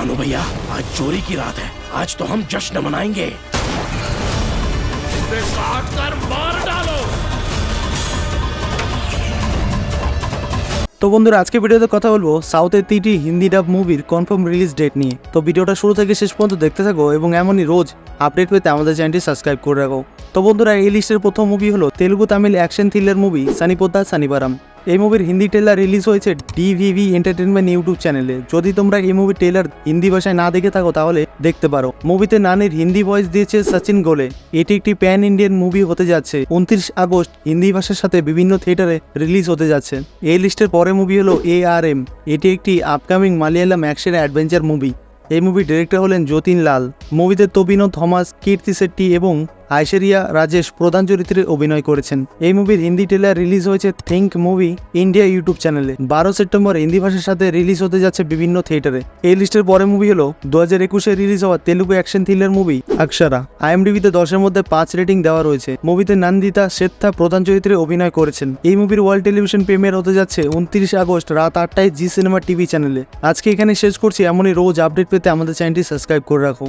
कानू भैया, आज चोरी की रात है। आज तो हम जश्न मनाएंगे। इसे काट कर मार डालो। তো বন্ধুরা, আজকে ভিডিওতে কথা বলবো সাউথের 3টি হিন্দি ডাব মুভির কনফার্ম রিলিজ ডেট নিয়ে। তো ভিডিওটা শুরু থেকে শেষ পর্যন্ত দেখতে থাকো এবং এমনই রোজ আপডেট পেতে আমাদের চ্যানেলটি সাবস্ক্রাইব করে রাখো। তো বন্ধুরা, এই লিস্টের প্রথম মুভি হলো Telugu Tamil action thriller movie Saripodhaa Sanivaaram. এই মুভির হিন্দি ট্রেলার রিলিজ হয়েছে ডিভিভি এন্টারটেনমেন্ট ইউটিউব চ্যানেলে। যদি তোমরা এই মুভির ট্রেলার হিন্দি ভাষায় না দেখে থাকো তাহলে দেখতে পারো। মুভিতে নানির হিন্দি ভয়েস দিয়েছে সচিন গোলে। এটি একটি প্যান ইন্ডিয়ান মুভি হতে যাচ্ছে। 29 আগস্ট হিন্দি ভাষার সাথে বিভিন্ন থিয়েটারে রিলিজ হতে যাচ্ছে। এই লিস্টের পরের মুভি হলো ARM। এটি একটি upcoming Malayalam action adventure movie. এই মুভির ডিরেক্টর হলেন যতীন লাল। মুভিতে তবিনো থমাস, কীর্তি শেট্টি এবং ঐশ্বরিয়া রাজেশ প্রধান চরিত্রে অভিনয় করেছেন। এই মুভির হিন্দি ট্রেলার রিলিজ হয়েছে থিঙ্ক মুভি ইন্ডিয়া ইউটিউব চ্যানেলে। 12 সেপ্টেম্বর হিন্দি ভাষার সাথে রিলিজ হতে যাচ্ছে বিভিন্ন থিয়েটারে। এই লিস্টের পরের মুভি হলো 2021-এ রিলিজ হওয়া Telugu action thriller movie Akshara. IMDb-তে 10-এর মধ্যে 5 রেটিং দেওয়া রয়েছে। মুভিতে নন্দিতা শেথা প্রধান চরিত্রে অভিনয় করেছেন। এই মুভির ওয়ার্ল্ড টেলিভিশন প্রিমিয়ার হতে যাচ্ছে 29 আগস্ট রাত 8টায় জি সিনেমা টিভি চ্যানেলে। আজকে এখানে শেষ করছি। এমনই রোজ আপডেট পেতে আমাদের চ্যানেলটি সাবস্ক্রাইব করে রাখো।